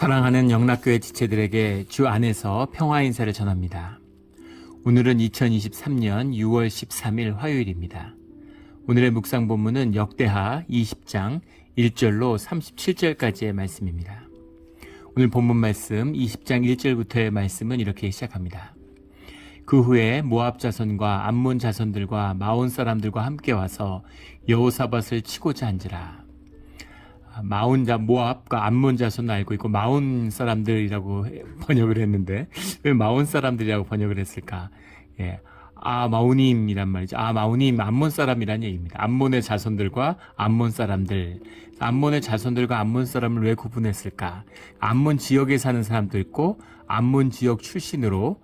사랑하는 영락교회 지체들에게 주 안에서 평화 인사를 전합니다. 오늘은 2023년 6월 13일 화요일입니다. 오늘의 묵상 본문은 역대하 20장 1절로 37절까지의 말씀입니다. 오늘 본문 말씀 20장 1절부터의 말씀은 이렇게 시작합니다. 그 후에 모압 자손과 암몬 자손들과 마온 사람들과 함께 와서 여호사밧을 치고자 한지라. 모압과 암몬 자손은 알고 있고 마온 사람들이라고 번역을 했는데 왜 마온 사람들이라고 번역을 했을까? 마오님이란 말이죠. 마오님, 암몬 사람이란 얘기입니다. 암몬의 자손들과 암몬 사람들. 암몬의 자손들과 암몬 사람을 왜 구분했을까? 암몬 지역에 사는 사람도 있고 암몬 지역 출신으로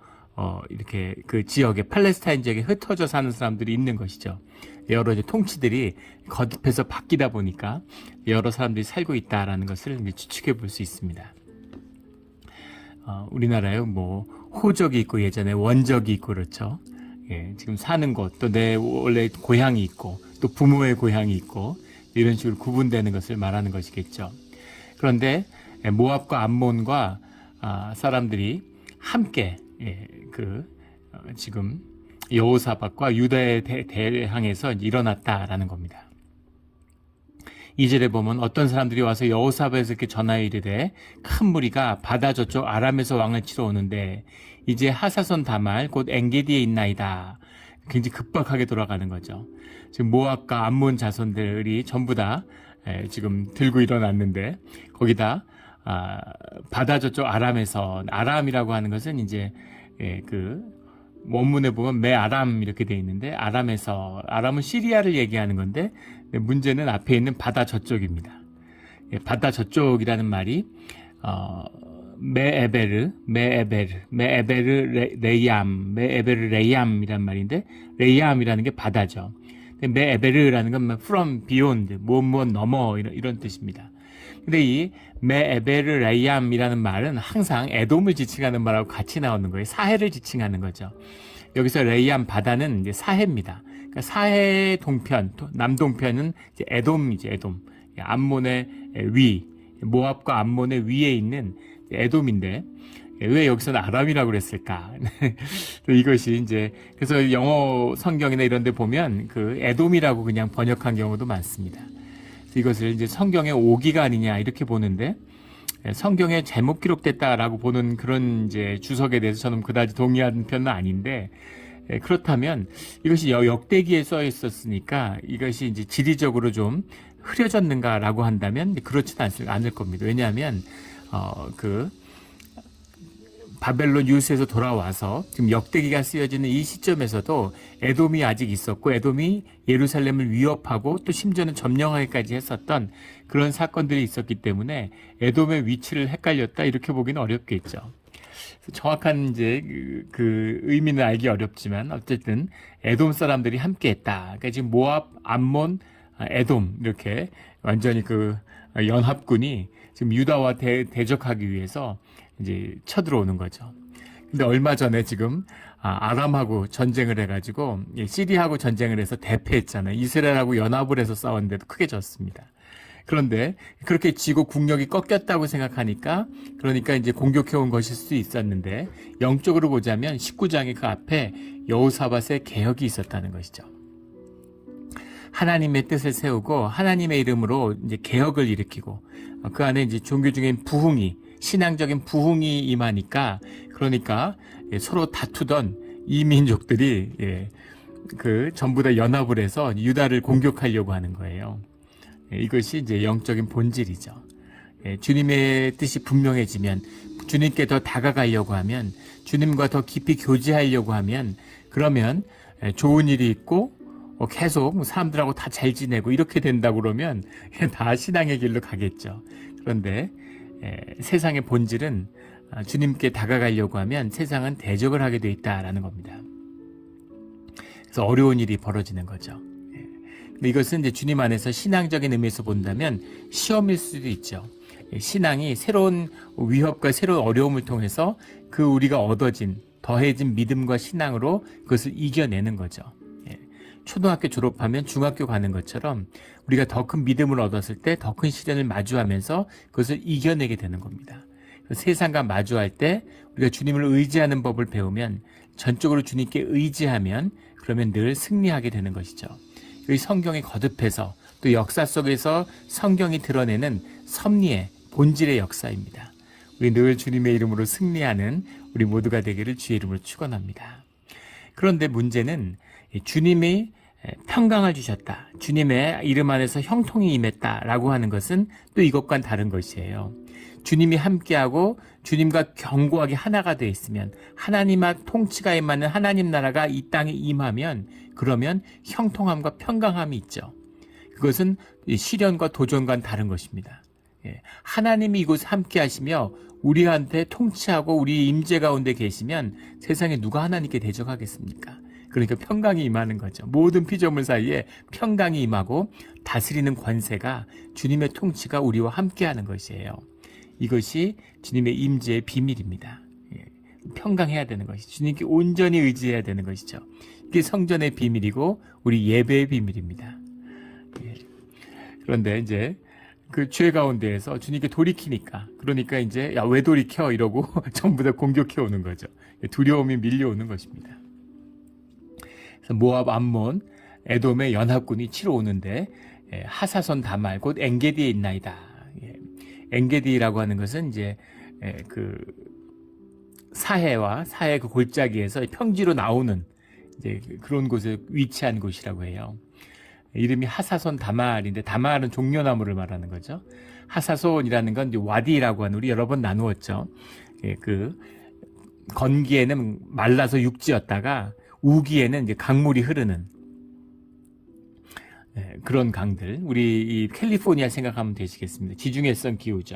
이렇게 그 지역에 팔레스타인 지역에 흩어져 사는 사람들이 있는 것이죠. 여러 이제 통치들이 거듭해서 바뀌다 보니까 여러 사람들이 살고 있다라는 것을 이제 추측해 볼 수 있습니다. 우리나라에 호적이 있고 예전에 원적이 있고 그렇죠. 지금 사는 곳, 또 내 원래 고향이 있고 또 부모의 고향이 있고 이런 식으로 구분되는 것을 말하는 것이겠죠. 그런데 모압과 암몬과 사람들이 함께 지금 여호사밧과 유다에 대항해서 일어났다라는 겁니다. 2절에 보면 어떤 사람들이 와서 여호사밧에서 이렇게 전하여 이르되 큰 무리가 바다 저쪽 아람에서 왕을 치러 오는데 이제 하사손 다말 곧 엔게디에 있나이다. 굉장히 급박하게 돌아가는 거죠. 지금 모압과 암몬 자손들이 전부 다 지금 들고 일어났는데 거기다 바다 저쪽 아람에서, 아람이라고 하는 것은 이제 원문에 보면 메아람 이렇게 돼 있는데 아람은 시리아를 얘기하는 건데 문제는 앞에 있는 바다 저쪽입니다. 바다 저쪽이라는 말이 메에베르 레이암이란 말인데 레이암이라는 게 바다죠. 메에베르라는 건 from beyond, 무엇 넘어 이런 뜻입니다. 근데 이 메에베르 레이암이라는 말은 항상 에돔을 지칭하는 말하고 같이 나오는 거예요. 사해를 지칭하는 거죠. 여기서 레이암 바다는 이제 사해입니다. 그러니까 사해 동편, 남동편은 이제 에돔이죠. 에돔. 암몬의 위, 모압과 암몬의 위에 있는 에돔인데 왜 여기서는 아람이라고 그랬을까? 이것이 이제 그래서 영어 성경이나 이런 데 보면 그 에돔이라고 그냥 번역한 경우도 많습니다. 이것을 이제 성경의 오기가 아니냐 이렇게 보는데 성경에 잘못 기록됐다라고 보는 그런 이제 주석에 대해서 저는 그다지 동의하는 편은 아닌데 그렇다면 이것이 역대기에 써 있었으니까 이것이 이제 지리적으로 좀 흐려졌는가라고 한다면 그렇지는 않을 겁니다. 왜냐하면 바벨론 유스에서 돌아와서 지금 역대기가 쓰여지는 이 시점에서도 에돔이 아직 있었고 에돔이 예루살렘을 위협하고 또 심지어는 점령하기까지 했었던 그런 사건들이 있었기 때문에 에돔의 위치를 헷갈렸다 이렇게 보기는 어렵겠죠. 정확한 이제 그 의미는 알기 어렵지만 어쨌든 에돔 사람들이 함께했다. 그러니까 지금 모압, 암몬, 에돔 이렇게 완전히 그 연합군이 지금 유다와 대적하기 위해서 이제 쳐들어오는 거죠. 근데 얼마 전에 지금 아람하고 전쟁을 해가지고 시리아하고 전쟁을 해서 대패했잖아요. 이스라엘하고 연합을 해서 싸웠는데도 크게 졌습니다. 그런데 그렇게 지고 국력이 꺾였다고 생각하니까 그러니까 이제 공격해온 것일 수도 있었는데 영적으로 보자면 19장의 그 앞에 여호사밧의 개혁이 있었다는 것이죠. 하나님의 뜻을 세우고 하나님의 이름으로 이제 개혁을 일으키고 그 안에 이제 종교 중엔 신앙적인 부흥이 임하니까 그러니까 서로 다투던 이 민족들이 전부 다 연합을 해서 유다를 공격하려고 하는 거예요. 이것이 이제 영적인 본질이죠. 주님의 뜻이 분명해지면 주님께 더 다가가려고 하면 주님과 더 깊이 교제하려고 하면 그러면 좋은 일이 있고 계속 사람들하고 다 잘 지내고 이렇게 된다 그러면 다 신앙의 길로 가겠죠. 그런데 세상의 본질은 주님께 다가가려고 하면 세상은 대적을 하게 돼 있다라는 겁니다. 그래서 어려운 일이 벌어지는 거죠. 근데 이것은 이제 주님 안에서 신앙적인 의미에서 본다면 시험일 수도 있죠. 신앙이 새로운 위협과 새로운 어려움을 통해서 우리가 더해진 믿음과 신앙으로 그것을 이겨내는 거죠. 초등학교 졸업하면 중학교 가는 것처럼 우리가 더 큰 믿음을 얻었을 때 더 큰 시련을 마주하면서 그것을 이겨내게 되는 겁니다. 세상과 마주할 때 우리가 주님을 의지하는 법을 배우면, 전적으로 주님께 의지하면 그러면 늘 승리하게 되는 것이죠. 이 성경이 거듭해서 또 역사 속에서 성경이 드러내는 섭리의 본질의 역사입니다. 우리 늘 주님의 이름으로 승리하는 우리 모두가 되기를 주의 이름으로 축원합니다. 그런데 문제는 주님이 평강을 주셨다, 주님의 이름 안에서 형통이 임했다라고 하는 것은 또 이것과는 다른 것이에요. 주님이 함께하고 주님과 견고하게 하나가 되어 있으면, 하나님과 통치가 임하는 하나님 나라가 이 땅에 임하면, 그러면 형통함과 평강함이 있죠. 그것은 시련과 도전과는 다른 것입니다. 하나님이 이곳에 함께 하시며 우리한테 통치하고 우리 임재 가운데 계시면 세상에 누가 하나님께 대적하겠습니까? 그러니까 평강이 임하는 거죠. 모든 피조물 사이에 평강이 임하고 다스리는 권세가, 주님의 통치가 우리와 함께하는 것이에요. 이것이 주님의 임재의 비밀입니다. 평강해야 되는 것이, 주님께 온전히 의지해야 되는 것이죠. 이게 성전의 비밀이고 우리 예배의 비밀입니다. 그런데 이제 그 죄 가운데에서 주님께 돌이키니까, 그러니까 이제 야, 왜 돌이켜 이러고 전부 다 공격해 오는 거죠. 두려움이 밀려오는 것입니다. 그래서 모압, 암몬, 에돔의 연합군이 치러 오는데 하사손 다말 곧 엔게디에 있나이다. 엔게디라고 하는 것은 이제 그 사해와 사해 그 골짜기에서 평지로 나오는 이제 그런 곳에 위치한 곳이라고 해요. 이름이 하사손 다말인데, 다말은 종려나무를 말하는 거죠. 하사손이라는 건 이제 와디라고 하는, 우리 여러 번 나누었죠. 그 건기에는 말라서 육지였다가 우기에는 이제 강물이 흐르는 그런 강들. 우리 이 캘리포니아 생각하면 되시겠습니다. 지중해성 기후죠.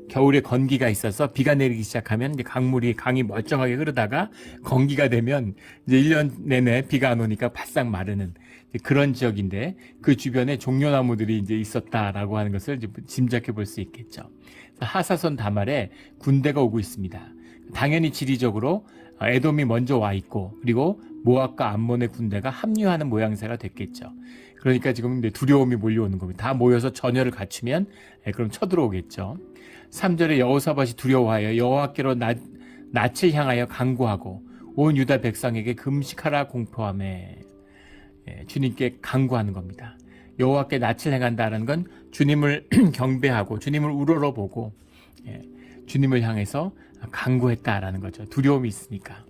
겨울에 건기가 있어서 비가 내리기 시작하면 이제 강이 멀쩡하게 흐르다가 건기가 되면 이제 1년 내내 비가 안 오니까 바싹 마르는 그런 지역인데, 그 주변에 종려나무들이 이제 있었다라고 하는 것을 이제 짐작해 볼 수 있겠죠. 하사손 다말에 군대가 오고 있습니다. 당연히 지리적으로 에돔이 먼저 와 있고, 그리고 모압과 암몬의 군대가 합류하는 모양새가 됐겠죠. 그러니까 지금 두려움이 몰려오는 겁니다. 다 모여서 전열을 갖추면 그럼 쳐들어오겠죠. 3절에 여호사밧이 두려워하여 여호와께로 낯을 향하여 간구하고 온 유다 백성에게 금식하라 공포하매, 주님께 간구하는 겁니다. 여호와께 낯을 행한다는 건 주님을 경배하고 주님을 우러러보고 주님을 향해서 간구했다라는 거죠. 두려움이 있으니까.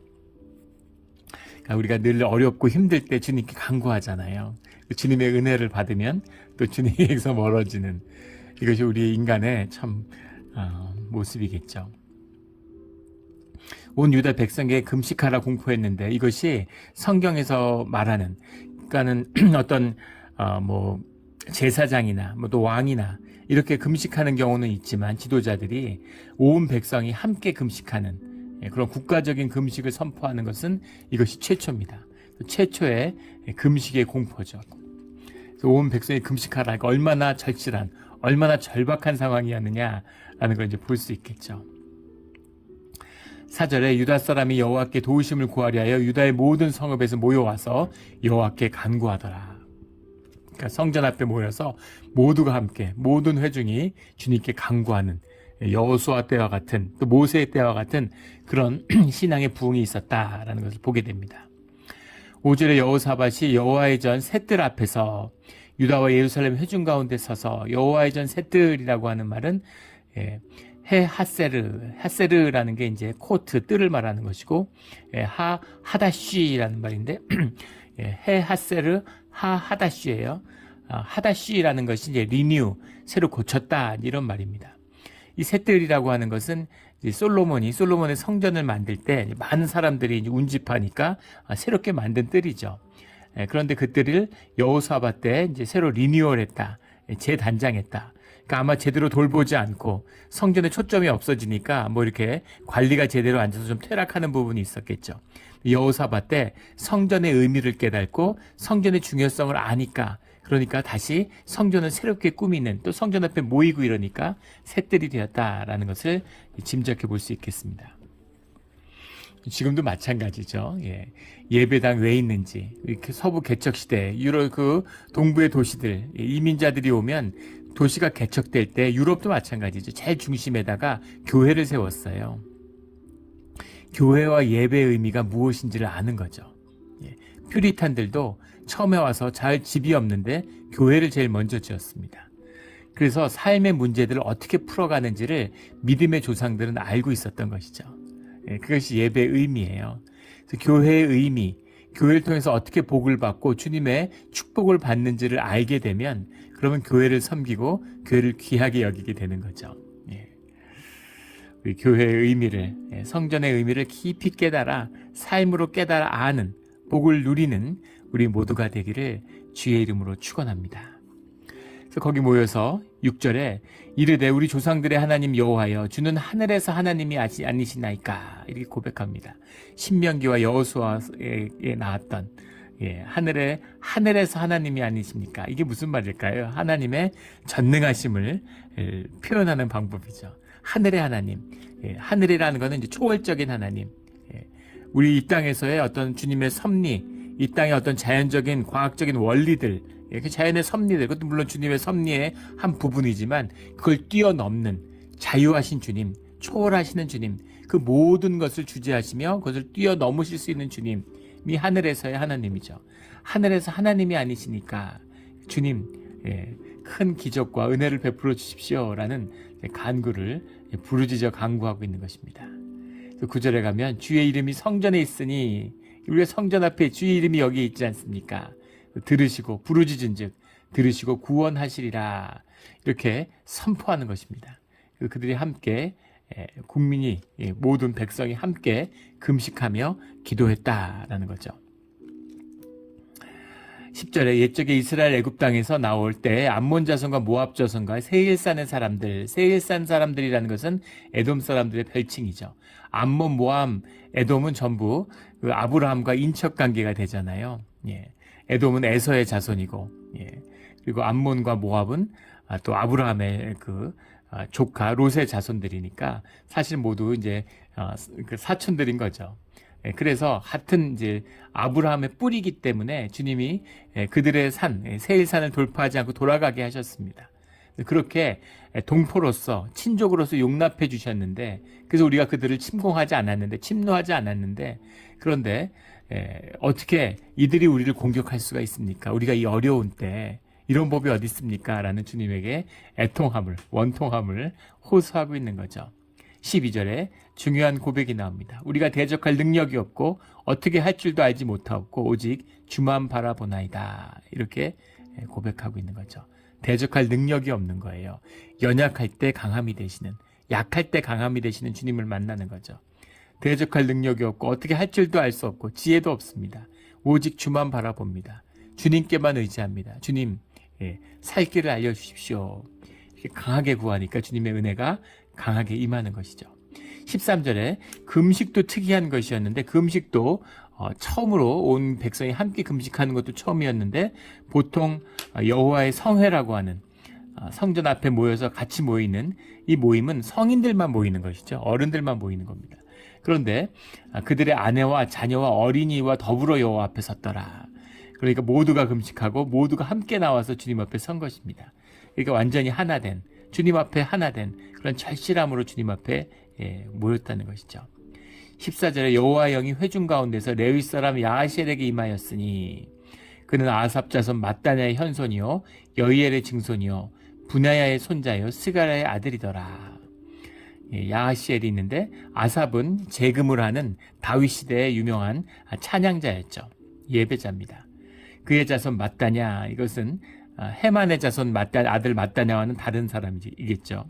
그러니까 우리가 늘 어렵고 힘들 때 주님께 간구하잖아요. 주님의 은혜를 받으면 또 주님에게서 멀어지는, 이것이 우리 인간의 참 모습이겠죠. 온 유다 백성에게 금식하라 공포했는데, 이것이 성경에서 말하는, 그러니까는 어떤 뭐 제사장이나 뭐 또 왕이나 이렇게 금식하는 경우는 있지만, 지도자들이 온 백성이 함께 금식하는 그런 국가적인 금식을 선포하는 것은 이것이 최초입니다. 최초의 금식의 공포죠. 온 백성이 금식하라, 그러니까 얼마나 절실한, 얼마나 절박한 상황이었느냐라는 걸 이제 볼 수 있겠죠. 4절에 유다 사람이 여호와께 도우심을 구하려 하여 유다의 모든 성읍에서 모여와서 여호와께 간구하더라. 그러니까 성전 앞에 모여서 모두가 함께, 모든 회중이 주님께 간구하는, 여호수아 때와 같은, 또 모세 때와 같은 그런 신앙의 부흥이 있었다라는 것을 보게 됩니다. 5절에 여호사밧이 여호와의 전 셋들 앞에서 유다와 예루살렘 회중 가운데 서서, 여호와의 전 셋들이라고 하는 말은 하세르라는 게 이제 코트, 뜰을 말하는 것이고, 하다쉬라는 말인데 하세르 하다쉬예요. 하다쉬라는 것이 이제 리뉴, 새로 고쳤다, 이런 말입니다. 이 셋들이라고 하는 것은 솔로몬의 성전을 만들 때 많은 사람들이 이제 운집하니까 새롭게 만든 뜰이죠. 그런데 그 뜰을 여호사밧 때 이제 새로 리뉴얼했다, 재단장했다. 그러니까 아마 제대로 돌보지 않고 성전에 초점이 없어지니까 뭐 이렇게 관리가 제대로 안 돼서 좀 퇴락하는 부분이 있었겠죠. 여호사밧 때 성전의 의미를 깨닫고 성전의 중요성을 아니까, 그러니까 다시 성전을 새롭게 꾸미는, 또 성전 앞에 모이고 이러니까 셋들이 되었다라는 것을 짐작해 볼 수 있겠습니다. 지금도 마찬가지죠. 예배당 왜 있는지, 이렇게 서부 개척 시대, 유럽 그 동부의 도시들, 이민자들이 오면 도시가 개척될 때 유럽도 마찬가지죠. 제일 중심에다가 교회를 세웠어요. 교회와 예배의 의미가 무엇인지를 아는 거죠. 퓨리탄들도 처음에 와서 잘 집이 없는데 교회를 제일 먼저 지었습니다. 그래서 삶의 문제들을 어떻게 풀어가는지를 믿음의 조상들은 알고 있었던 것이죠. 그것이 예배의 의미예요. 그래서 교회의 의미, 교회를 통해서 어떻게 복을 받고 주님의 축복을 받는지를 알게 되면 그러면 교회를 섬기고 교회를 귀하게 여기게 되는 거죠. 우리 교회의 의미를, 성전의 의미를 깊이 깨달아 삶으로 깨달아 아는, 복을 누리는 우리 모두가 되기를 주의 이름으로 축원합니다. 그래서 거기 모여서 6절에 이르되 우리 조상들의 하나님 여호와여 주는 하늘에서 하나님이 아니시나이까 이렇게 고백합니다. 신명기와 여호수아에 나왔던 하늘에서 하나님이 아니십니까? 이게 무슨 말일까요? 하나님의 전능하심을 표현하는 방법이죠. 하늘의 하나님, 하늘이라는 것은 이제 초월적인 하나님. 우리 이 땅에서의 어떤 주님의 섭리, 이 땅의 어떤 자연적인 과학적인 원리들, 자연의 섭리들, 그것도 물론 주님의 섭리의 한 부분이지만 그걸 뛰어넘는 자유하신 주님, 초월하시는 주님, 그 모든 것을 주재하시며 그것을 뛰어넘으실 수 있는 주님이 하늘에서의 하나님이죠. 하늘에서 하나님이 아니시니까 주님, 큰 기적과 은혜를 베풀어 주십시오라는 간구를 부르짖어 간구하고 있는 것입니다. 9절에 가면 주의 이름이 성전에 있으니 우리가 성전 앞에 주의 이름이 여기 있지 않습니까? 들으시고 부르짖은 즉 들으시고 구원하시리라 이렇게 선포하는 것입니다. 그들이 함께 국민이 모든 백성이 함께 금식하며 기도했다라는 거죠. 10절에 옛적에 이스라엘 애굽 땅에서 나올 때 암몬 자손과 모압 자손과 세일산의 사람들, 세일산 사람들이라는 것은 에돔 사람들의 별칭이죠. 암몬, 모압, 에돔은 전부 그 아브라함과 인척 관계가 되잖아요. 에돔은 에서의 자손이고, 그리고 암몬과 모압은 또 아브라함의 그 조카 롯의 자손들이니까 사실 모두 이제 그 사촌들인 거죠. 그래서 같은 이제 아브라함의 뿌리이기 때문에 주님이 그들의 산, 세일산을 돌파하지 않고 돌아가게 하셨습니다. 그렇게 동포로서, 친족으로서 용납해 주셨는데, 그래서 우리가 그들을 침공하지 않았는데, 침노하지 않았는데, 그런데 어떻게 이들이 우리를 공격할 수가 있습니까? 우리가 이 어려운 때 이런 법이 어디 있습니까? 라는 주님에게 애통함을, 원통함을 호소하고 있는 거죠. 12절에 중요한 고백이 나옵니다. 우리가 대적할 능력이 없고 어떻게 할 줄도 알지 못하고 오직 주만 바라보나이다. 이렇게 고백하고 있는 거죠. 대적할 능력이 없는 거예요. 연약할 때 강함이 되시는, 약할 때 강함이 되시는 주님을 만나는 거죠. 대적할 능력이 없고 어떻게 할 줄도 알 수 없고 지혜도 없습니다. 오직 주만 바라봅니다. 주님께만 의지합니다. 주님, 살 길을 알려주십시오. 이렇게 강하게 구하니까 주님의 은혜가 강하게 임하는 것이죠. 13절에 금식도 특이한 것이었는데 금식도 처음으로 온 백성이 함께 금식하는 것도 처음이었는데 보통 여호와의 성회라고 하는 성전 앞에 모여서 같이 모이는 이 모임은 성인들만 모이는 것이죠. 어른들만 모이는 겁니다. 그런데 그들의 아내와 자녀와 어린이와 더불어 여호와 앞에 섰더라. 그러니까 모두가 금식하고 모두가 함께 나와서 주님 앞에 선 것입니다. 그러니까 완전히 하나된, 주님 앞에 하나된 그런 절실함으로 주님 앞에 모였다는 것이죠. 14절에 여호와의 영이 회중 가운데서 레위 사람 야하시엘에게 임하였으니 그는 아삽 자손 mat단야의 현손이요 여이엘의 증손이요 분야야의 손자요 스가랴의 아들이더라. 야하시엘이 있는데 아삽은 재금을 하는 다윗 시대의 유명한 찬양자였죠. 예배자입니다. 그의 자손 mat단야, 이것은 헤만의 자손 아들 mat단야와는 다른 사람이겠죠.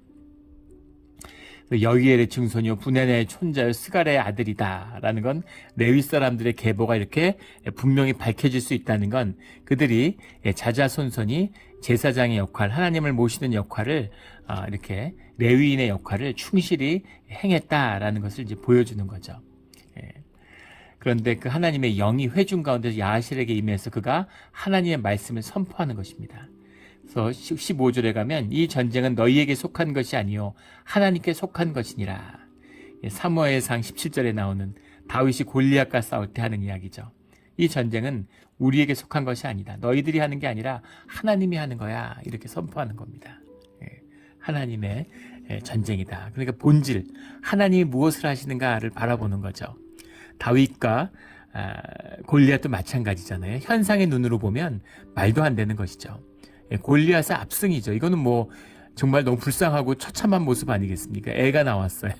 여이엘의 증손이요 분야야의 손자요 스가랴의 아들이다라는 건 레위 사람들의 계보가 이렇게 분명히 밝혀질 수 있다는 건 그들이 자자손손이 제사장의 역할, 하나님을 모시는 역할을 이렇게 레위인의 역할을 충실히 행했다라는 것을 이제 보여주는 거죠. 그런데 그 하나님의 영이 회중 가운데서 야하실에게 임해서 그가 하나님의 말씀을 선포하는 것입니다. 그래서 15절에 가면 이 전쟁은 너희에게 속한 것이 아니요 하나님께 속한 것이니라. 사무엘상 17절에 나오는 다윗이 골리앗과 싸울 때 하는 이야기죠. 이 전쟁은 우리에게 속한 것이 아니다. 너희들이 하는 게 아니라 하나님이 하는 거야. 이렇게 선포하는 겁니다. 하나님의 전쟁이다. 그러니까 본질, 하나님이 무엇을 하시는가를 바라보는 거죠. 다윗과 골리앗도 마찬가지잖아요. 현상의 눈으로 보면 말도 안 되는 것이죠. 골리앗의 압승이죠. 이거는 뭐 정말 너무 불쌍하고 처참한 모습 아니겠습니까? 애가 나왔어요.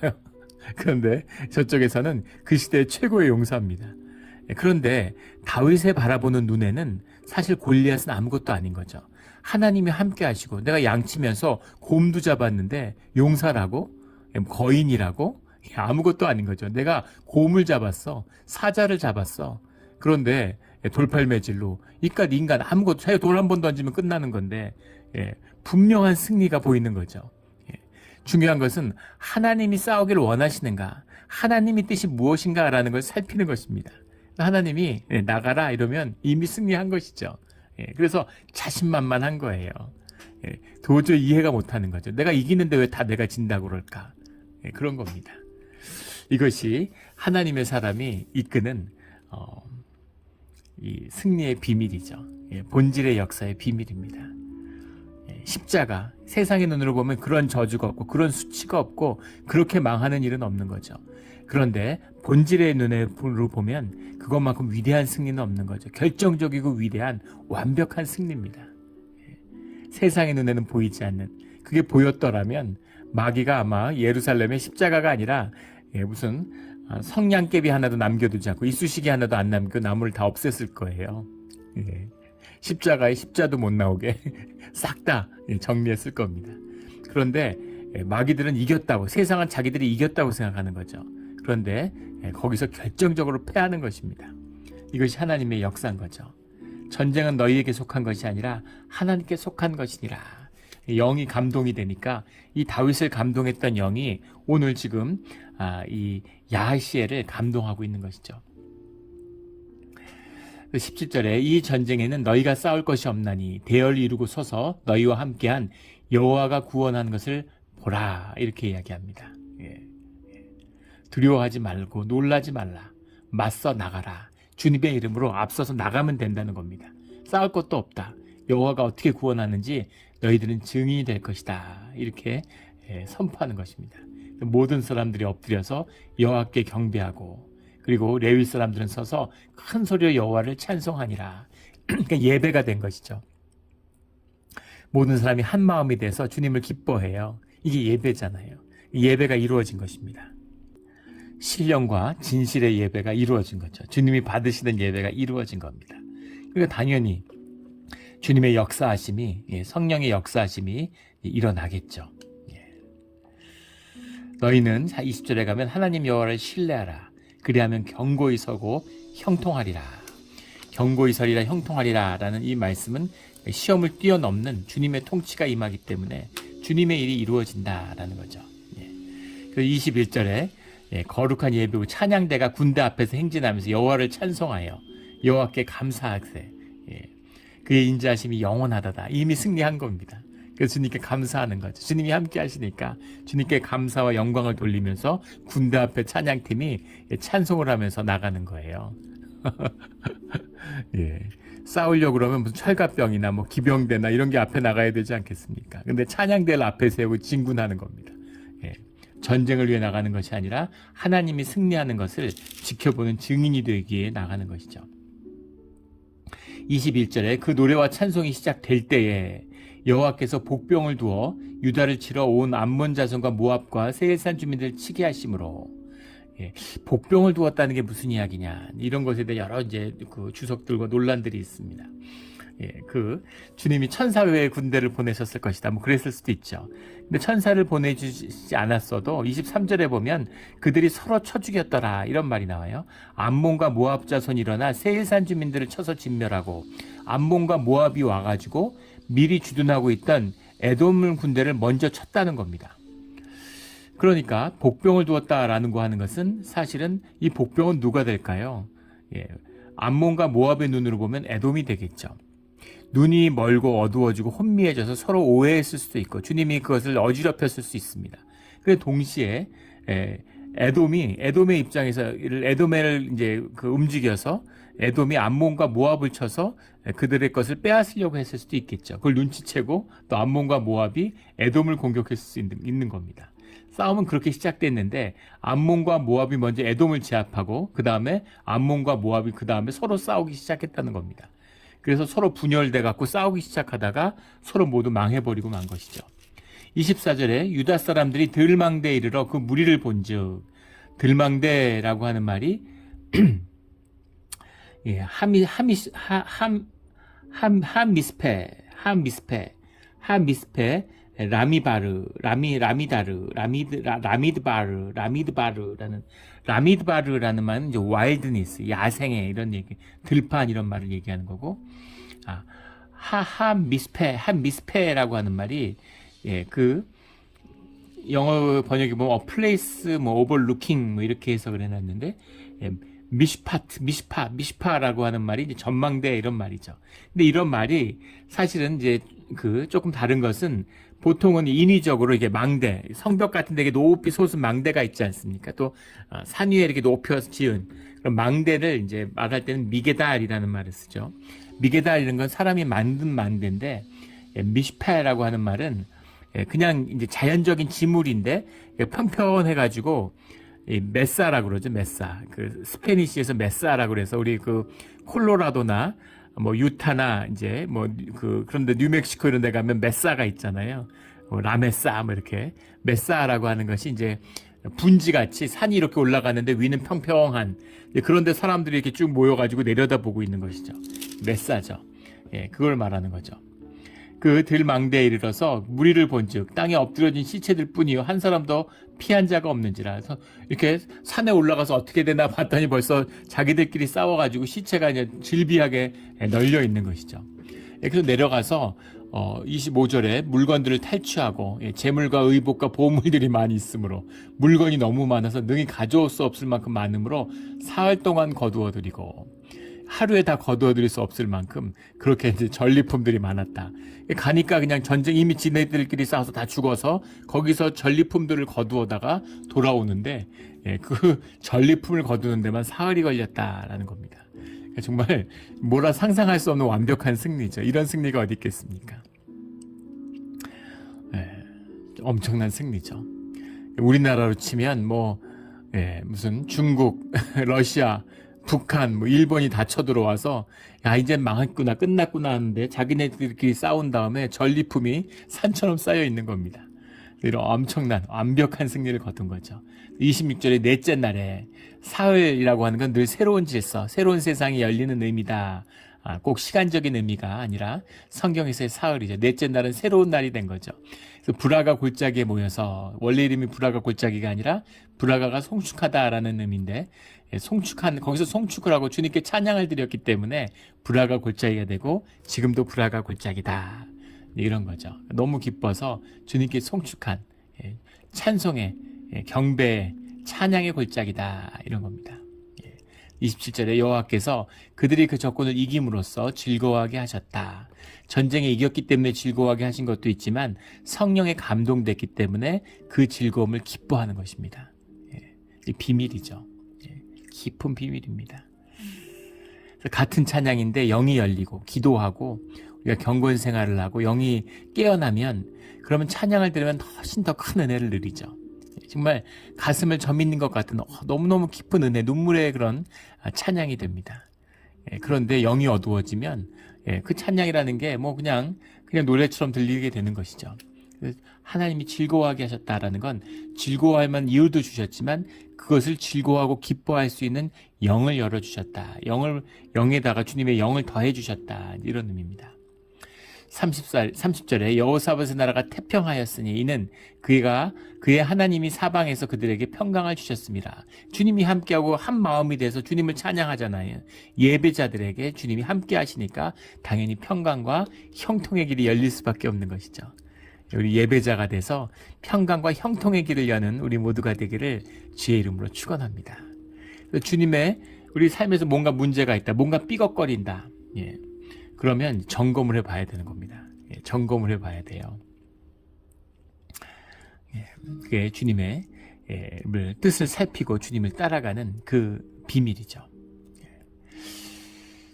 그런데 저쪽에서는 그 시대의 최고의 용사입니다. 그런데 다윗의 바라보는 눈에는 사실 골리앗은 아무것도 아닌 거죠. 하나님이 함께 하시고 내가 양치면서 곰도 잡았는데 용사라고? 거인이라고? 아무것도 아닌 거죠. 내가 곰을 잡았어. 사자를 잡았어. 그런데 돌팔매질로 이깟 인간 아무것도 자기가 돌 한 번 던지면 끝나는 건데 분명한 승리가 보이는 거죠. 중요한 것은 하나님이 싸우기를 원하시는가, 하나님의 뜻이 무엇인가라는 걸 살피는 것입니다. 하나님이 나가라 이러면 이미 승리한 것이죠. 그래서 자신만만한 거예요. 도저히 이해가 못하는 거죠. 내가 이기는데 왜 다 내가 진다고 그럴까? 그런 겁니다. 이것이 하나님의 사람이 이끄는 이 승리의 비밀이죠. 본질의 역사의 비밀입니다. 십자가, 세상의 눈으로 보면 그런 저주가 없고 그런 수치가 없고 그렇게 망하는 일은 없는 거죠. 그런데 본질의 눈으로 보면 그것만큼 위대한 승리는 없는 거죠. 결정적이고 위대한 완벽한 승리입니다. 세상의 눈에는 보이지 않는, 그게 보였더라면 마귀가 아마 예루살렘의 십자가가 아니라 무슨 성냥개비 하나도 남겨두지 않고 이쑤시개 하나도 안 남기고 나무를 다 없앴을 거예요. 십자가에 십자도 못 나오게 싹 다 정리했을 겁니다. 그런데 마귀들은 이겼다고, 세상은 자기들이 이겼다고 생각하는 거죠. 그런데 거기서 결정적으로 패하는 것입니다. 이것이 하나님의 역사인 거죠. 전쟁은 너희에게 속한 것이 아니라 하나님께 속한 것이니라. 영이 감동이 되니까 이 다윗을 감동했던 영이 오늘 지금 이 야하시엘을 감동하고 있는 것이죠. 17절에 이 전쟁에는 너희가 싸울 것이 없나니 대열을 이루고 서서 너희와 함께한 여호와가 구원하는 것을 보라, 이렇게 이야기합니다. 두려워하지 말고 놀라지 말라. 맞서 나가라. 주님의 이름으로 앞서서 나가면 된다는 겁니다. 싸울 것도 없다. 여호와가 어떻게 구원하는지 너희들은 증인이 될 것이다. 이렇게 선포하는 것입니다. 모든 사람들이 엎드려서 여호와께 경배하고, 그리고 레위 사람들은 서서 큰 소리로 여호와를 찬송하니라. 그러니까 예배가 된 것이죠. 모든 사람이 한 마음이 돼서 주님을 기뻐해요. 이게 예배잖아요. 예배가 이루어진 것입니다. 신령과 진실의 예배가 이루어진 거죠. 주님이 받으시는 예배가 이루어진 겁니다. 그러니까 당연히 주님의 역사하심이, 성령의 역사하심이 일어나겠죠. 너희는 20절에 가면 하나님 여호와를 신뢰하라. 그리하면 경고히 서고 형통하리라. 경고히 서리라 형통하리라 라는 이 말씀은 시험을 뛰어넘는 주님의 통치가 임하기 때문에 주님의 일이 이루어진다라는 거죠. 그래서 21절에 거룩한 예배 후 찬양대가 군대 앞에서 행진하면서 여호와를 찬송하여 여호와께 감사하세. 그의 인자하심이 영원하다다. 이미 승리한 겁니다. 그래서 주님께 감사하는 거죠. 주님이 함께 하시니까 주님께 감사와 영광을 돌리면서 군대 앞에 찬양팀이 찬송을 하면서 나가는 거예요. 싸우려고 그러면 무슨 철갑병이나 뭐 기병대나 이런 게 앞에 나가야 되지 않겠습니까? 근데 찬양대를 앞에 세우고 진군하는 겁니다. 전쟁을 위해 나가는 것이 아니라 하나님이 승리하는 것을 지켜보는 증인이 되기에 나가는 것이죠. 21절에 그 노래와 찬송이 시작될 때에 여호와께서 복병을 두어 유다를 치러 온 암몬 자손과 모압과 세일산 주민들을 치게 하심으로, 복병을 두었다는 게 무슨 이야기냐, 이런 것에 대해 여러 이제 그 주석들과 논란들이 있습니다. 그 주님이 천사 외의 군대를 보내셨을 것이다, 뭐 그랬을 수도 있죠. 근데 천사를 보내주지 않았어도 23절에 보면 그들이 서로 쳐 죽였더라, 이런 말이 나와요. 암몬과 모압 자손이 일어나 세일산 주민들을 쳐서 진멸하고, 암몬과 모압이 와가지고 미리 주둔하고 있던 에돔 군대를 먼저 쳤다는 겁니다. 그러니까 복병을 두었다라는 거 하는 것은 사실은 이 복병은 누가 될까요? 암몬과 모압의 눈으로 보면 에돔이 되겠죠. 눈이 멀고 어두워지고 혼미해져서 서로 오해했을 수도 있고 주님이 그것을 어지럽혔을 수 있습니다. 그래서 동시에 에돔의 입장에서 에돔을 이제 그 움직여서 에돔이 암몬과 모압을 쳐서 그들의 것을 빼앗으려고 했을 수도 있겠죠. 그걸 눈치채고 또 암몬과 모압이 에돔을 공격했을 수 있는 겁니다. 싸움은 그렇게 시작됐는데 암몬과 모압이 먼저 에돔을 제압하고 그 다음에 암몬과 모압이 그 다음에 서로 싸우기 시작했다는 겁니다. 그래서 서로 분열돼 갖고 싸우기 시작하다가 서로 모두 망해버리고 만 것이죠. 24절에 유다 사람들이 들망대에 이르러 그 무리를 본즉, 들망대라고 하는 말이 예, 하미스페, 라미드바르라는 말은 이제 와일드니스, 야생의 이런 얘기, 들판 이런 말을 얘기하는 거고, 하미스페라고 하는 말이 예, 그 영어 번역에 보면 place overlooking 이렇게 해석을 해놨는데 예, 미시파라고 하는 말이 이제 전망대 이런 말이죠. 근데 이런 말이 사실은 이제 그 조금 다른 것은 보통은 인위적으로 이게 망대, 성벽 같은 데 높이 솟은 망대가 있지 않습니까? 또 산 위에 이렇게 높여서 지은 그런 망대를 이제 말할 때는 미게달이라는 말을 쓰죠. 미게달이라는 건 사람이 만든 망대인데 예, 미시파라고 하는 말은 예, 그냥 이제 자연적인 지물인데 평평해가지고 메사라고 그러죠. 메사. 그 스페니시에서 메사라고 그래서 우리 그 콜로라도나 뭐 유타나 이제 뭐 그 그런데 뉴멕시코 이런 데 가면 메사가 있잖아요. 라메사 뭐 이렇게 메사라고 하는 것이 이제 분지같이 산이 이렇게 올라가는데 위는 평평한 그런데 사람들이 이렇게 쭉 모여가지고 내려다보고 있는 것이죠. 메사죠. 예, 그걸 말하는 거죠. 그 들망대에 이르러서 무리를 본즉 땅에 엎드려진 시체들 뿐이요 한 사람도 피한 자가 없는지라. 그래서 이렇게 산에 올라가서 어떻게 되나 봤더니 벌써 자기들끼리 싸워가지고 시체가 이제 질비하게 널려 있는 것이죠. 그래서 내려가서 25절에 물건들을 탈취하고 재물과 의복과 보물들이 많이 있으므로 물건이 너무 많아서 능히 가져올 수 없을 만큼 많으므로 사흘 동안 거두어들이고 하루에 다 거두어들일 수 없을 만큼 그렇게 이제 전리품들이 많았다. 가니까 그냥 전쟁 이미 지네들끼리 싸워서 다 죽어서 거기서 전리품들을 거두어다가 돌아오는데 그 전리품을 거두는 데만 사흘이 걸렸다라는 겁니다. 정말 뭐라 상상할 수 없는 완벽한 승리죠. 이런 승리가 어디 있겠습니까? 엄청난 승리죠. 우리나라로 치면 무슨 중국, 러시아, 북한, 일본이 다 쳐들어와서 야 이제 망했구나 끝났구나 하는데 자기네들끼리 싸운 다음에 전리품이 산처럼 쌓여 있는 겁니다. 이런 엄청난 완벽한 승리를 거둔 거죠. 26절의 넷째 날에 사흘이라고 하는 건 늘 새로운 질서, 새로운 세상이 열리는 의미다. 꼭 시간적인 의미가 아니라 성경에서의 사흘이죠. 넷째 날은 새로운 날이 된 거죠. 그래서 브라가 골짜기에 모여서 원래 이름이 브라가 골짜기가 아니라 브라가가 송축하다라는 의미인데 거기서 송축을 하고 주님께 찬양을 드렸기 때문에 브라가 골짜기가 되고 지금도 브라가 골짜기다. 이런 거죠. 너무 기뻐서 주님께 송축한 찬송의 경배의 찬양의 골짜기다. 이런 겁니다. 27절에 여호와께서 그들이 그 적군을 이김으로써 즐거워하게 하셨다. 전쟁에 이겼기 때문에 즐거워하게 하신 것도 있지만 성령에 감동됐기 때문에 그 즐거움을 기뻐하는 것입니다. 이 비밀이죠. 깊은 비밀입니다. 같은 찬양인데 영이 열리고 기도하고 우리가 경건 생활을 하고 영이 깨어나면 그러면 찬양을 들으면 훨씬 더 큰 은혜를 누리죠. 정말 가슴을 저미는 것 같은 너무너무 깊은 은혜, 눈물의 그런 찬양이 됩니다. 그런데 영이 어두워지면 그 찬양이라는 게 그냥 노래처럼 들리게 되는 것이죠. 하나님이 즐거워하게 하셨다라는 건 즐거워할 만한 이유도 주셨지만 그것을 즐거워하고 기뻐할 수 있는 영을 열어주셨다. 영에다가 주님의 영을 더해주셨다. 이런 의미입니다. 30절에 여호사밧의 나라가 태평하였으니 이는 그의 하나님이 사방에서 그들에게 평강을 주셨습니다. 주님이 함께하고 한 마음이 돼서 주님을 찬양하잖아요. 예배자들에게 주님이 함께 하시니까 당연히 평강과 형통의 길이 열릴 수밖에 없는 것이죠. 우리 예배자가 돼서 평강과 형통의 길을 여는 우리 모두가 되기를 주의 이름으로 축원합니다. 주님의 우리 삶에서 뭔가 문제가 있다, 뭔가 삐걱거린다. 그러면 점검을 해봐야 되는 겁니다. 점검을 해봐야 돼요. 그게 주님의 뜻을 살피고 주님을 따라가는 그 비밀이죠.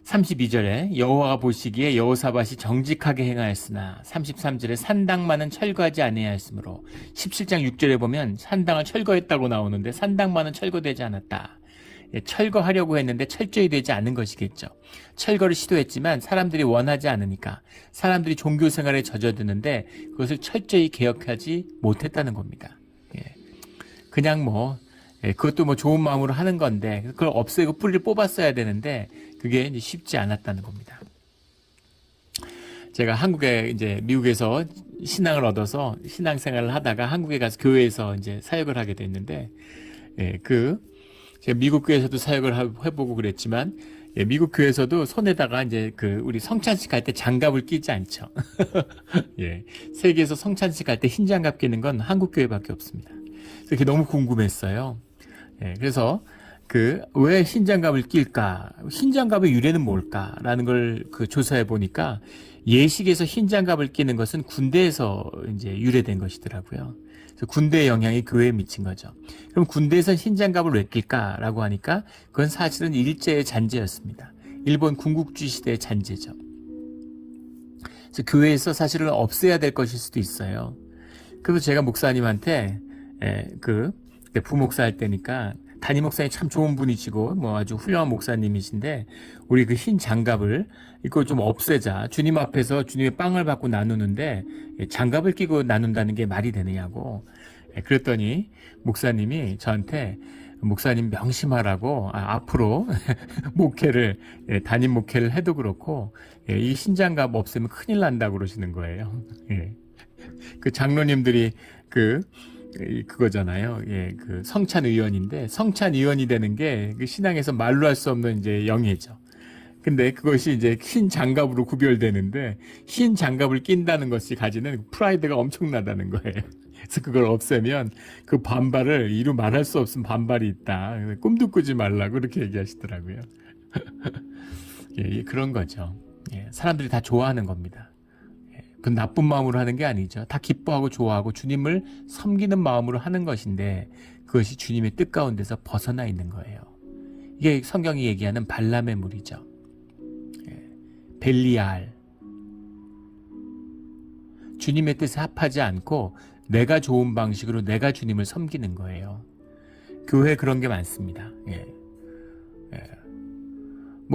32절에 여호와가 보시기에 여호사밧이 정직하게 행하였으나 33절에 산당만은 철거하지 아니하였으므로 17장 6절에 보면 산당을 철거했다고 나오는데 산당만은 철거되지 않았다. 철거하려고 했는데 철저히 되지 않은 것이겠죠. 철거를 시도했지만 사람들이 원하지 않으니까 사람들이 종교 생활에 젖어드는데 그것을 철저히 개혁하지 못했다는 겁니다. 그냥 그것도 좋은 마음으로 하는 건데 그걸 없애고 뿌리를 뽑았어야 되는데 그게 이제 쉽지 않았다는 겁니다. 제가 미국에서 신앙을 얻어서 신앙생활을 하다가 한국에 가서 교회에서 이제 사역을 하게 됐는데, 제가 미국 교회에서도 사역을 해보고 그랬지만, 미국 교회에서도 손에다가 우리 성찬식 할 때 장갑을 끼지 않죠. 세계에서 성찬식 할 때 흰 장갑 끼는 건 한국 교회밖에 없습니다. 그게 너무 궁금했어요. 그래서 왜 흰장갑을 낄까? 흰장갑의 유래는 뭘까라는 걸 조사해 보니까 예식에서 흰장갑을 끼는 것은 군대에서 이제 유래된 것이더라고요. 그래서 군대의 영향이 교회에 미친 거죠. 그럼 군대에서 흰장갑을 왜 낄까라고 하니까 그건 사실은 일제의 잔재였습니다. 일본 군국주의 시대의 잔재죠. 그래서 교회에서 사실은 없애야 될 것일 수도 있어요. 그래서 제가 목사님한테 부목사 할 때니까 담임 목사님 참 좋은 분이시고 아주 훌륭한 목사님이신데 우리 흰 장갑을 이거 좀 없애자. 주님 앞에서 주님의 빵을 받고 나누는데 장갑을 끼고 나눈다는 게 말이 되느냐고. 그랬더니 목사님이 저한테 목사님 명심하라고 앞으로 담임 목회를 해도 그렇고 이 흰 장갑 없애면 큰일 난다고 그러시는 거예요. 그 장로님들이 그거잖아요. 성찬 의원인데 성찬 의원이 되는 게 신앙에서 말로 할 수 없는 이제 영예죠. 근데 그것이 이제 흰 장갑으로 구별되는데 흰 장갑을 낀다는 것이 가지는 프라이드가 엄청나다는 거예요. 그래서 그걸 없애면 그 반발을 이루 말할 수 없은 반발이 있다. 꿈도 꾸지 말라고 그렇게 얘기하시더라고요. 그런 거죠. 사람들이 다 좋아하는 겁니다. 그 나쁜 마음으로 하는 게 아니죠. 다 기뻐하고 좋아하고 주님을 섬기는 마음으로 하는 것인데 그것이 주님의 뜻 가운데서 벗어나 있는 거예요. 이게 성경이 얘기하는 발람의 무리죠. 벨리알. 주님의 뜻에 합하지 않고 내가 좋은 방식으로 내가 주님을 섬기는 거예요. 교회에 그런 게 많습니다.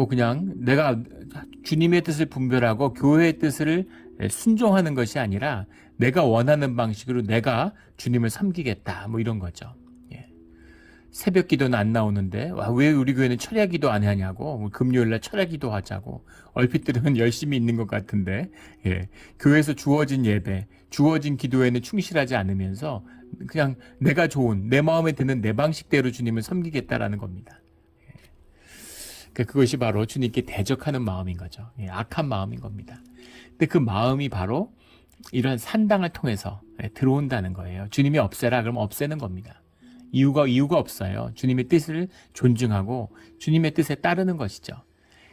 그냥 내가 주님의 뜻을 분별하고 교회의 뜻을 순종하는 것이 아니라 내가 원하는 방식으로 내가 주님을 섬기겠다 이런 거죠. 새벽 기도는 안 나오는데 왜 우리 교회는 철야 기도 안 하냐고 금요일날 철야 기도 하자고 얼핏 들으면 열심히 있는 것 같은데 교회에서 주어진 예배 주어진 기도에는 충실하지 않으면서 그냥 내가 좋은 내 마음에 드는 내 방식대로 주님을 섬기겠다라는 겁니다. 그것이 바로 주님께 대적하는 마음인 거죠. 악한 마음인 겁니다. 근데 그 마음이 바로 이런 산당을 통해서 들어온다는 거예요. 주님이 없애라 그러면 없애는 겁니다. 이유가 없어요. 주님의 뜻을 존중하고 주님의 뜻에 따르는 것이죠.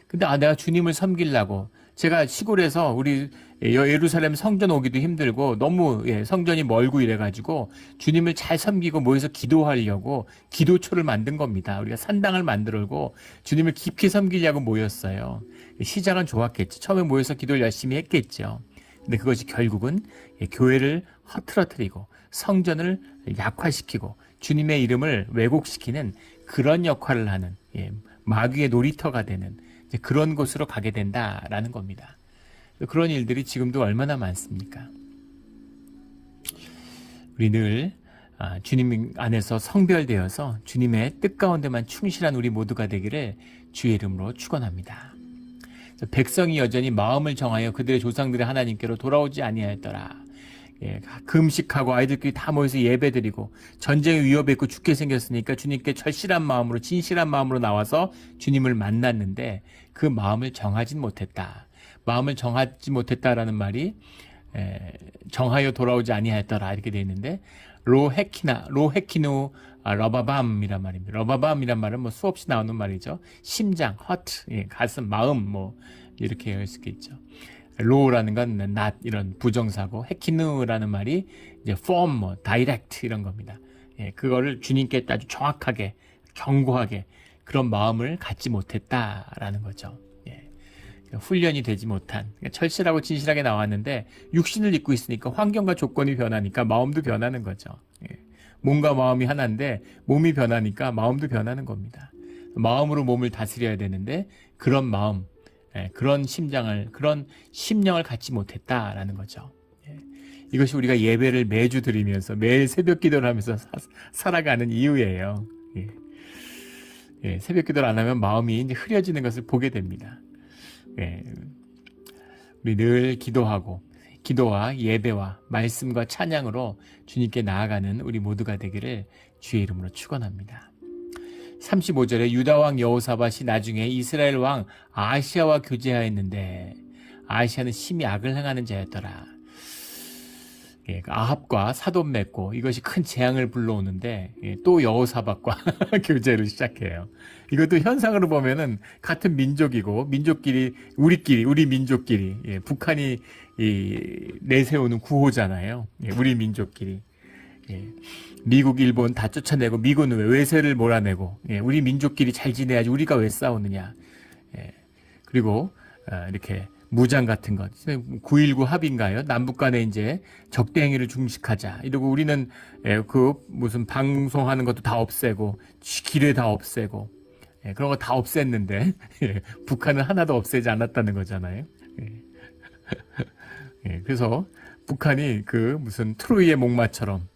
근데 내가 주님을 섬기려고 제가 시골에서 우리 예루살렘 성전 오기도 힘들고 너무 성전이 멀고 이래가지고 주님을 잘 섬기고 모여서 기도하려고 기도초를 만든 겁니다. 우리가 산당을 만들고 주님을 깊이 섬기려고 모였어요. 시작은 좋았겠죠. 처음에 모여서 기도를 열심히 했겠죠. 근데 그것이 결국은 교회를 허틀어뜨리고 성전을 약화시키고 주님의 이름을 왜곡시키는 그런 역할을 하는 마귀의 놀이터가 되는 그런 곳으로 가게 된다라는 겁니다. 그런 일들이 지금도 얼마나 많습니까? 우리 늘 주님 안에서 성별되어서 주님의 뜻 가운데만 충실한 우리 모두가 되기를 주의 이름으로 축원합니다. 백성이 여전히 마음을 정하여 그들의 조상들의 하나님께로 돌아오지 아니하였더라. 금식하고 아이들끼리 다 모여서 예배드리고 전쟁의 위협에 있고 죽게 생겼으니까 주님께 절실한 마음으로 진실한 마음으로 나와서 주님을 만났는데 그 마음을 정하진 못했다. 마음을 정하지 못했다라는 말이 정하여 돌아오지 아니하였더라 이렇게 되어 있는데 로헤키누 러바밤이란 말입니다. 러바밤이란 말은 수없이 나오는 말이죠. 심장, 허트, 가슴, 마음 이렇게 할 수 있겠죠. 로라는 건 not 이런 부정사고 헤키누라는 말이 이제 form, direct 이런 겁니다. 그거를 주님께 아주 정확하게 견고하게 그런 마음을 갖지 못했다라는 거죠. 훈련이 되지 못한, 철실하고 진실하게 나왔는데 육신을 입고 있으니까 환경과 조건이 변하니까 마음도 변하는 거죠. 몸과 마음이 하나인데 몸이 변하니까 마음도 변하는 겁니다. 마음으로 몸을 다스려야 되는데 그런 마음, 그런 그런 심령을 갖지 못했다라는 거죠. 이것이 우리가 예배를 매주 드리면서 매일 새벽 기도를 하면서 살아가는 이유예요. 새벽 기도를 안 하면 마음이 이제 흐려지는 것을 보게 됩니다. 우리 늘 기도와 예배와 말씀과 찬양으로 주님께 나아가는 우리 모두가 되기를 주의 이름으로 축원합니다. 35절에 유다 왕 여호사밧이 나중에 이스라엘 왕 아하시아와 교제하였는데 아하시아는 심히 악을 행하는 자였더라. 아합과 사돈 맺고 이것이 큰 재앙을 불러오는데 또 여호사밧과 교제를 시작해요. 이것도 현상으로 보면은 같은 민족이고 민족끼리 우리 민족끼리 북한이 내세우는 구호잖아요. 우리 민족끼리 미국 일본 다 쫓아내고 미군은 왜 외세를 몰아내고 우리 민족끼리 잘 지내야지 우리가 왜 싸우느냐. 그리고 이렇게 무장 같은 것, 9.19 합의인가요? 남북 간에 이제 적대 행위를 중식하자. 이러고 우리는 그 무슨 방송하는 것도 다 없애고, 기뢰 다 없애고, 그런 거 다 없앴는데, 북한은 하나도 없애지 않았다는 거잖아요. 그래서 북한이 그 무슨 트로이의 목마처럼,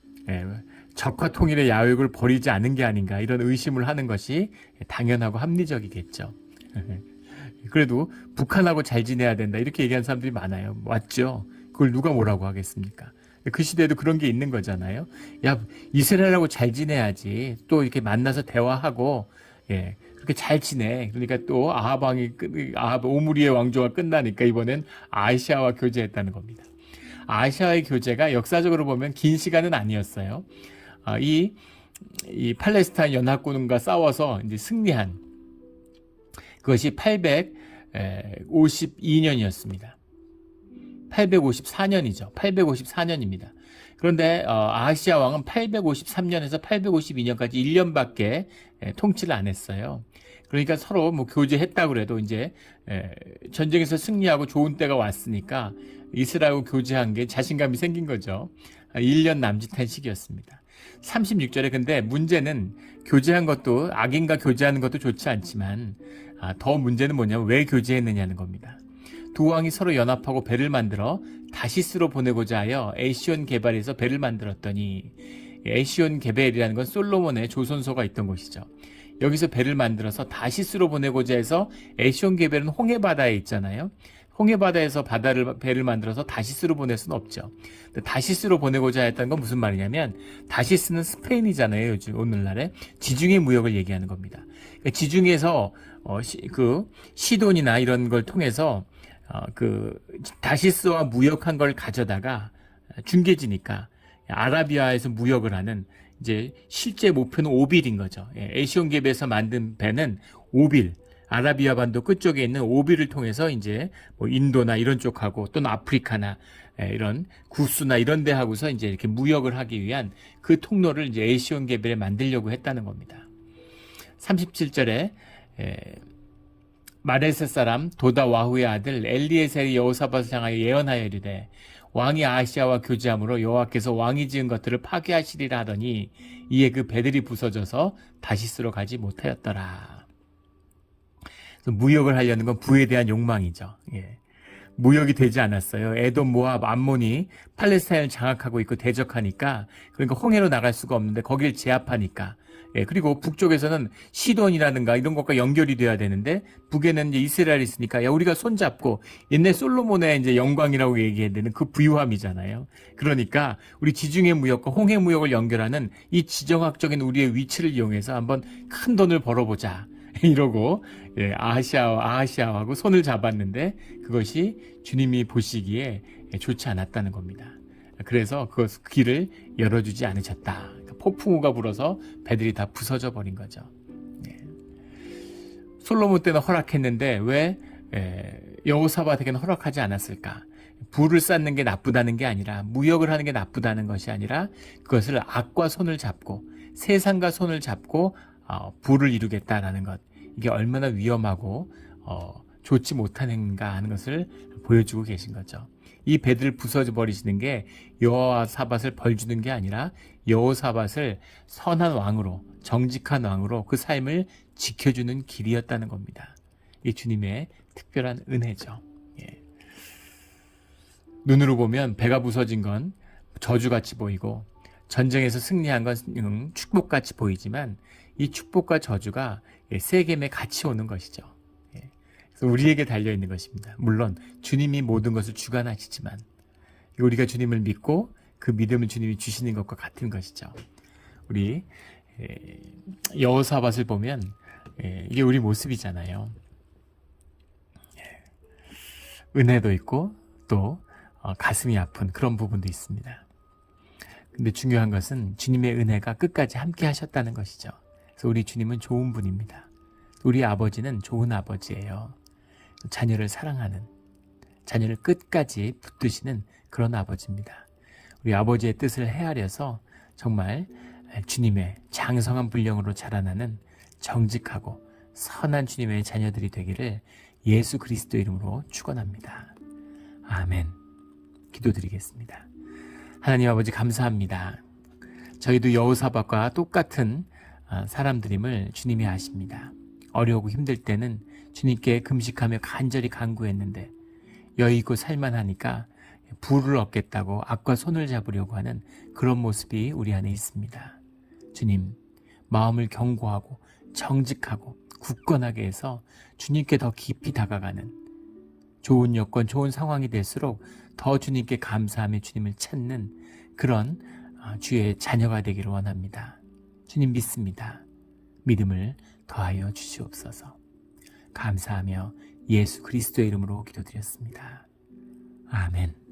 적화 통일의 야욕을 버리지 않은 게 아닌가, 이런 의심을 하는 것이 당연하고 합리적이겠죠. 그래도 북한하고 잘 지내야 된다 이렇게 얘기하는 사람들이 많아요. 맞죠? 그걸 누가 뭐라고 하겠습니까? 그 시대에도 그런 게 있는 거잖아요. 야, 이스라엘하고 잘 지내야지. 또 이렇게 만나서 대화하고 그렇게 잘 지내. 그러니까 또 아합 오므리의 왕조가 끝나니까 이번엔 아시아와 교제했다는 겁니다. 아시아의 교제가 역사적으로 보면 긴 시간은 아니었어요. 이 팔레스타인 연합군과 싸워서 이제 승리한 그것이 852년이었습니다. 854년이죠. 854년입니다. 그런데 아하시아 왕은 853년에서 852년까지 1년밖에 통치를 안 했어요. 그러니까 서로 뭐 교제했다고 그래도 이제 전쟁에서 승리하고 좋은 때가 왔으니까 이스라엘하고 교제한 게 자신감이 생긴 거죠. 1년 남짓한 시기였습니다. 36절에 근데 문제는 교제한 것도 악인과 교제하는 것도 좋지 않지만 더 문제는 뭐냐면 왜 교제했느냐는 겁니다. 두 왕이 서로 연합하고 배를 만들어 다시스로 보내고자 하여 에시온 게발에서 배를 만들었더니 에시온 게발이라는 건 솔로몬의 조선소가 있던 곳이죠. 여기서 배를 만들어서 다시스로 보내고자 해서 에시온 게발은 홍해바다에 있잖아요. 홍해바다에서 배를 만들어서 다시스로 보낼 수는 없죠. 다시스로 보내고자 했던 건 무슨 말이냐면 다시스는 스페인이잖아요. 요즘 오늘날에 지중해 무역을 얘기하는 겁니다. 그러니까 지중해에서 그 시돈이나 이런 걸 통해서 그 다시스와 무역한 걸 가져다가 중계지니까 아라비아에서 무역을 하는 이제 실제 목표는 오빌인 거죠. 에시온계배에서 만든 배는 오빌, 아라비아 반도 끝쪽에 있는 오빌을 통해서 이제 뭐 인도나 이런 쪽하고 또는 아프리카나 이런 구스나 이런 데 하고서 이제 이렇게 무역을 하기 위한 그 통로를 이제 에시온계배에 만들려고 했다는 겁니다. 37절에 마레세 사람 도다와후의 아들 엘리에셀이 여호사밧을 향하여 예언하여 이르되 왕이 아하시아와 교제함으로 여호와께서 왕이 지은 것들을 파괴하시리라 하더니 이에 그 배들이 부서져서 다시스로 가지 못하였더라. 그래서 무역을 하려는 건 부에 대한 욕망이죠. 무역이 되지 않았어요. 에돔, 모압, 암몬이 팔레스타인을 장악하고 있고 대적하니까 그러니까 홍해로 나갈 수가 없는데 거길 제압하니까 그리고 북쪽에서는 시돈이라든가 이런 것과 연결이 돼야 되는데 북에는 이제 이스라엘이 있으니까 야 우리가 손잡고 옛날 솔로몬의 이제 영광이라고 얘기했는데 그 부유함이잖아요. 그러니까 우리 지중해 무역과 홍해 무역을 연결하는 이 지정학적인 우리의 위치를 이용해서 한번 큰 돈을 벌어보자. 이러고 아하시아하고 손을 잡았는데 그것이 주님이 보시기에 좋지 않았다는 겁니다. 그래서 그 길을 열어주지 않으셨다. 폭풍우가 불어서 배들이 다 부서져 버린 거죠. 솔로몬 때는 허락했는데 왜 여호사밧에게는 허락하지 않았을까? 부를 쌓는 게 나쁘다는 게 아니라, 무역을 하는 게 나쁘다는 것이 아니라, 그것을 악과 손을 잡고 세상과 손을 잡고 부를 이루겠다라는 것, 이게 얼마나 위험하고 좋지 못하는가 하는 것을 보여주고 계신 거죠. 이 배들을 부서져 버리시는 게 여호사밧을 벌주는 게 아니라 여호사밧을 선한 왕으로, 정직한 왕으로 그 삶을 지켜주는 길이었다는 겁니다. 이 주님의 특별한 은혜죠. 예. 눈으로 보면 배가 부서진 건 저주같이 보이고 전쟁에서 승리한 건 축복같이 보이지만 이 축복과 저주가 세겜에 같이 오는 것이죠. 그래서 우리에게 달려있는 것입니다. 물론 주님이 모든 것을 주관하시지만 우리가 주님을 믿고 그 믿음을 주님이 주시는 것과 같은 것이죠. 우리 여호사밧을 보면 이게 우리 모습이잖아요. 은혜도 있고 또 가슴이 아픈 그런 부분도 있습니다. 근데 중요한 것은 주님의 은혜가 끝까지 함께 하셨다는 것이죠. 그래서 우리 주님은 좋은 분입니다. 우리 아버지는 좋은 아버지예요. 자녀를 사랑하는, 자녀를 끝까지 붙드시는 그런 아버지입니다. 우리 아버지의 뜻을 헤아려서 정말 주님의 장성한 분량으로 자라나는 정직하고 선한 주님의 자녀들이 되기를 예수 그리스도 이름으로 축원합니다. 아멘. 기도드리겠습니다. 하나님 아버지 감사합니다. 저희도 여호사밧과 똑같은 사람들임을 주님이 아십니다. 어려우고 힘들 때는 주님께 금식하며 간절히 간구했는데 여의고 살만하니까 부를 얻겠다고 악과 손을 잡으려고 하는 그런 모습이 우리 안에 있습니다. 주님, 마음을 견고하고 정직하고 굳건하게 해서 주님께 더 깊이 다가가는 좋은 여건, 좋은 상황이 될수록 더 주님께 감사하며 주님을 찾는 그런 주의 자녀가 되기를 원합니다. 주님 믿습니다. 믿음을 더하여 주시옵소서. 감사하며 예수 그리스도의 이름으로 기도드렸습니다. 아멘.